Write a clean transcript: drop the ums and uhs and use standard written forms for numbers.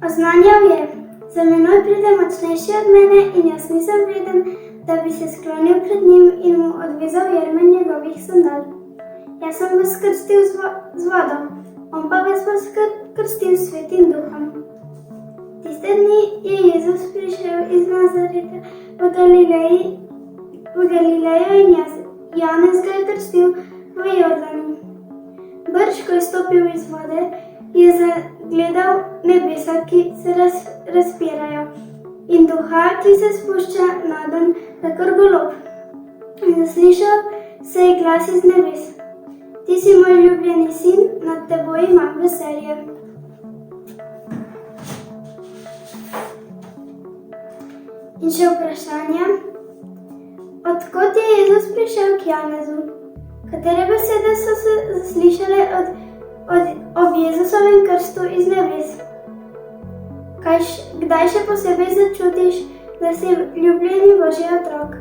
Oznanjal je: za menoj pride močnejši od mene in jaz nisem vreden, da bi se sklonil pred njim in mu odvezal jermen njegovih sandal. Jaz sem vas krstil z vodo, on pa vas bo krstil s Svetim Duhom. Tiste dni je Jezus prišel iz Nazareta v Galilejo in Janez ga je krstil v Jordanu. Brž, ko je stopil iz vode, je zagledal nebesa, ki se razpirajo, in Duha, ki se spušča nadenj kakor golob. In zaslišal se je glas iz nebes: Ti si moj ljubljeni sin, nad teboj imam veselje. In še vprašanje: odkot je Jezus prišel k Janezu? Katere besede so se zaslišale ob Jezusovem krstu iz nebes? Kdaj še posebej začutiš, da si ljubljeni Božji otrok?